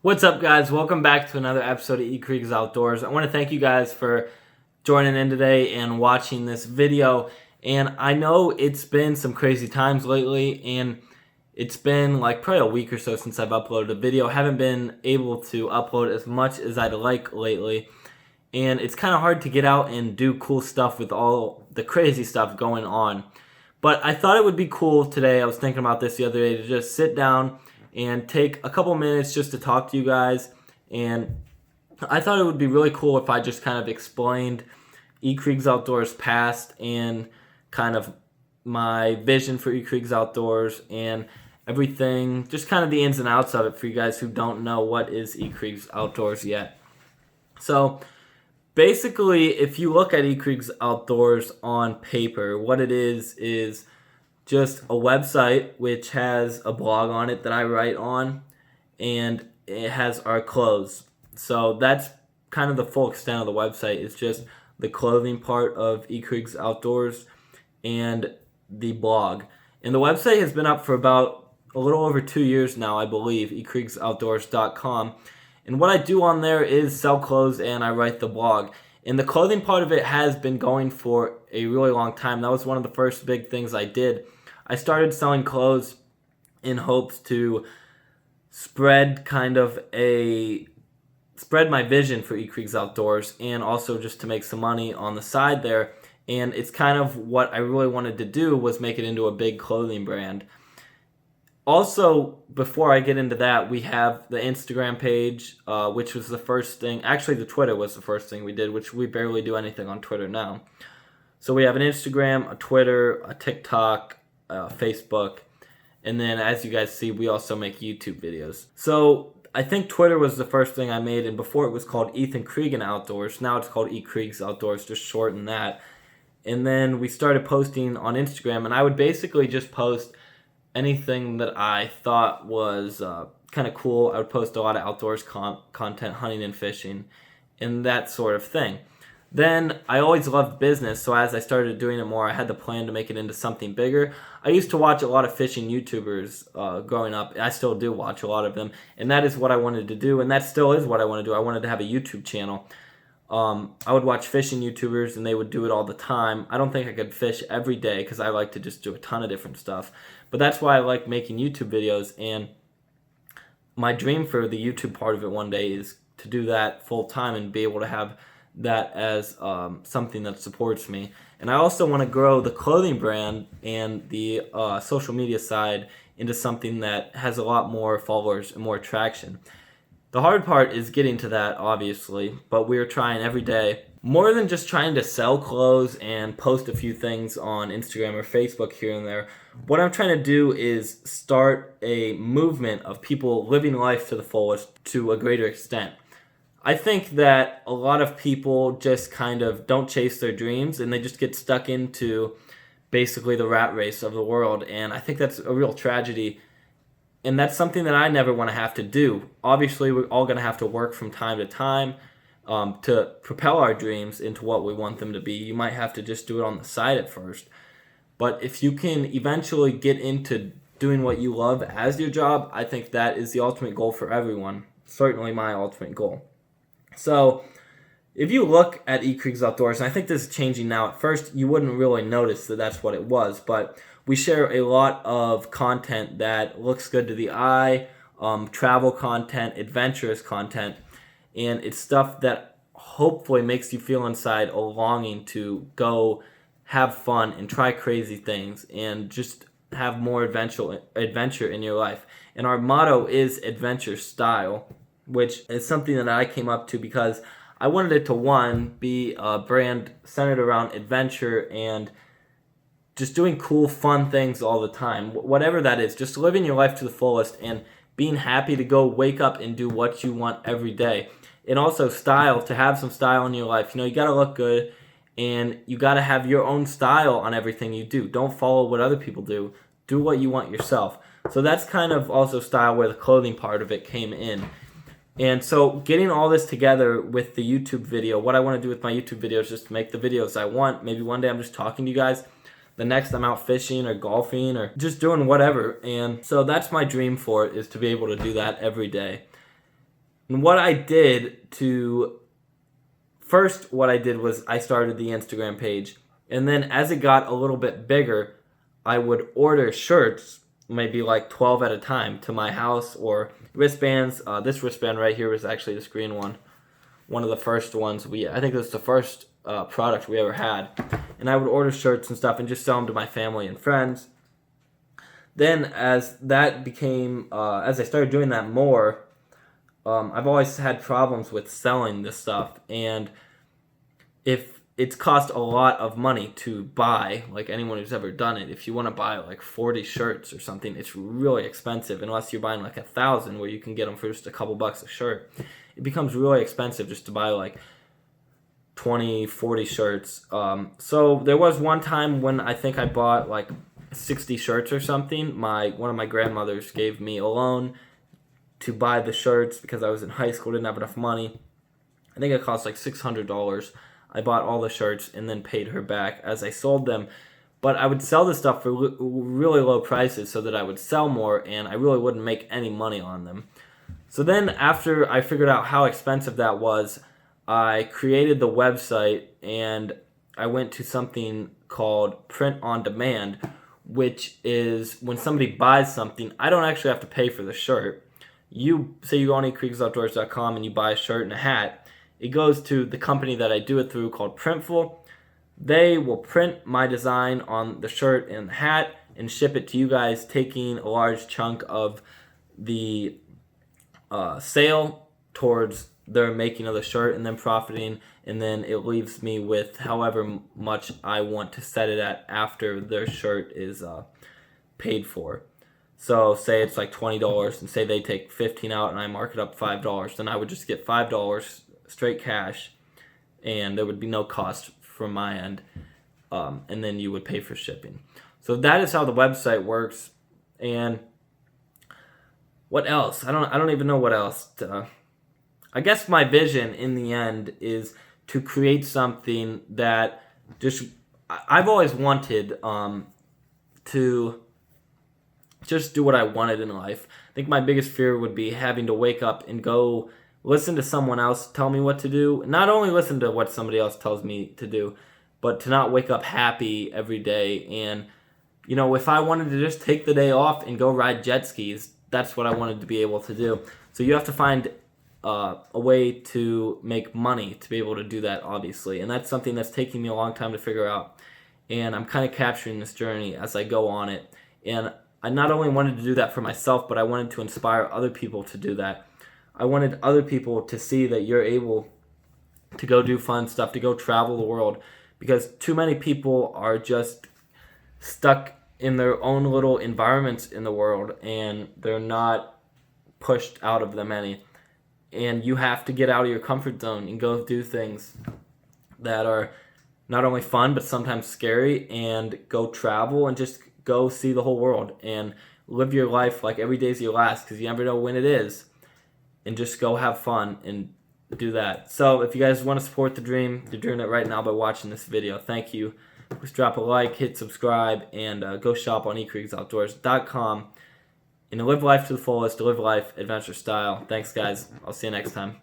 What's up, guys? Welcome back to another episode of ECregs Outdoors. I want to thank you guys for joining in today and watching this video. And I know it's been some crazy times lately, and it's been like probably a week or so since I've uploaded a video. I haven't been able to upload as much as I'd like lately, and it's kind of hard to get out and do cool stuff with all the crazy stuff going on. But I thought it would be cool today. I was thinking about this the other day, to just sit down and take a couple minutes just to talk to you guys. And I thought it would be really cool if I just kind of explained ECregs Outdoors past and kind of my vision for ECregs Outdoors and everything, just kind of the ins and outs of it for you guys who don't know what is ECregs Outdoors yet. So basically, if you look at ECregs Outdoors on paper, what it is just a website which has a blog on it that I write on, and it has our clothes. So that's kind of the full extent of the website. It's just the clothing part of ECregs Outdoors and the blog. And the website has been up for about a little over 2 years now, I believe, ECregsOutdoors.com. And what I do on there is sell clothes and I write the blog. And the clothing part of it has been going for a really long time. That was one of the first big things I did. I started selling clothes in hopes to spread my vision for ECregs Outdoors, and also just to make some money on the side there. And it's kind of what I really wanted to do, was make it into a big clothing brand. Also, before I get into that, we have the Instagram page, which was the first thing. Actually, the Twitter was the first thing we did, which we barely do anything on Twitter now. So we have an Instagram, a Twitter, a TikTok, Facebook, and then as you guys see, we also make YouTube videos. So I think Twitter was the first thing I made, and before it was called Ethan Cregan Outdoors. Now it's called ECregs Outdoors, just shorten that. And then we started posting on Instagram, and I would basically just post anything that I thought was kind of cool. I would post a lot of outdoors content, hunting and fishing, and that sort of thing. Then I always loved business, so as I started doing it more, I had the plan to make it into something bigger. I used to watch a lot of fishing YouTubers growing up. I still do watch a lot of them, and that is what I wanted to do, and that still is what I want to do. I wanted to have a YouTube channel. I would watch fishing YouTubers, and they would do it all the time. I don't think I could fish every day because I like to just do a ton of different stuff, but that's why I like making YouTube videos, and my dream for the YouTube part of it one day is to do that full time and be able to have that as something that supports me. And I also want to grow the clothing brand and the social media side into something that has a lot more followers and more traction. The hard part is getting to that, obviously, but we're trying every day. More than just trying to sell clothes and post a few things on Instagram or Facebook here and there, what I'm trying to do is start a movement of people living life to the fullest to a greater extent. I think that a lot of people just kind of don't chase their dreams, and they just get stuck into basically the rat race of the world, and I think that's a real tragedy, and that's something that I never want to have to do. Obviously, we're all going to have to work from time to time to propel our dreams into what we want them to be. You might have to just do it on the side at first, but if you can eventually get into doing what you love as your job, I think that is the ultimate goal for everyone. Certainly my ultimate goal. So if you look at ECregs Outdoors, and I think this is changing now. At first, you wouldn't really notice that that's what it was, but we share a lot of content that looks good to the eye, travel content, adventurous content, and it's stuff that hopefully makes you feel inside a longing to go have fun and try crazy things and just have more adventure in your life. And our motto is adventure style, which is something that I came up to because I wanted it to, one, be a brand centered around adventure and just doing cool, fun things all the time. Whatever that is, just living your life to the fullest and being happy to go wake up and do what you want every day. And also style, to have some style in your life. You know, you got to look good, and you got to have your own style on everything you do. Don't follow what other people do. Do what you want yourself. So that's kind of also style where the clothing part of it came in. And so getting all this together with the YouTube video, what I want to do with my YouTube video is just make the videos I want. Maybe one day I'm just talking to you guys. The next I'm out fishing or golfing or just doing whatever. And so that's my dream for it, is to be able to do that every day. And what I did to first, what I did was I started the Instagram page, and then as it got a little bit bigger, I would order shirts, maybe like 12 at a time, to my house, or wristbands. This wristband right here was actually this green one of the first ones I think it was the first product we ever had. And I would order shirts and stuff and just sell them to my family and friends. Then as that became, as I started doing that more, I've always had problems with selling this stuff, and if it's cost a lot of money to buy, like anyone who's ever done it, if you want to buy like 40 shirts or something, it's really expensive, unless you're buying like 1,000 where you can get them for just a couple bucks a shirt. It becomes really expensive just to buy like 20, 40 shirts. So there was one time when I think I bought like 60 shirts or something. One of my grandmothers gave me a loan to buy the shirts because I was in high school, didn't have enough money. I think it cost like $600. I bought all the shirts and then paid her back as I sold them. But I would sell this stuff for really low prices so that I would sell more, and I really wouldn't make any money on them. So then after I figured out how expensive that was, I created the website, and I went to something called print on demand, which is when somebody buys something, I don't actually have to pay for the shirt. You say you go on ECregsOutdoors.com and you buy a shirt and a hat, it goes to the company that I do it through called Printful. They will print my design on the shirt and the hat and ship it to you guys, taking a large chunk of the sale towards their making of the shirt and then profiting, and then it leaves me with however much I want to set it at after their shirt is paid for. So say it's like $20 and say they take 15 out and I mark it up $5, then I would just get $5 straight cash, and there would be no cost from my end, and then you would pay for shipping. So that is how the website works. And what else? I don't even know what else. I guess my vision in the end is to create something that I've always wanted to just do what I wanted in life. I think my biggest fear would be having to wake up and go listen to someone else tell me what to do. Not only listen to what somebody else tells me to do, but to not wake up happy every day. And, if I wanted to just take the day off and go ride jet skis, that's what I wanted to be able to do. So you have to find a way to make money to be able to do that, obviously. And that's something that's taking me a long time to figure out. And I'm kind of capturing this journey as I go on it. And I not only wanted to do that for myself, but I wanted to inspire other people to do that. I wanted other people to see that you're able to go do fun stuff, to go travel the world, because too many people are just stuck in their own little environments in the world, and they're not pushed out of them any. And you have to get out of your comfort zone and go do things that are not only fun, but sometimes scary, and go travel and just go see the whole world and live your life like every day's your last, because you never know when it is. And just go have fun and do that. So if you guys want to support the dream, you're doing it right now by watching this video. Thank you. Please drop a like, hit subscribe, and go shop on ECregsOutdoors.com. And live life to the fullest, live life adventure style. Thanks, guys. I'll see you next time.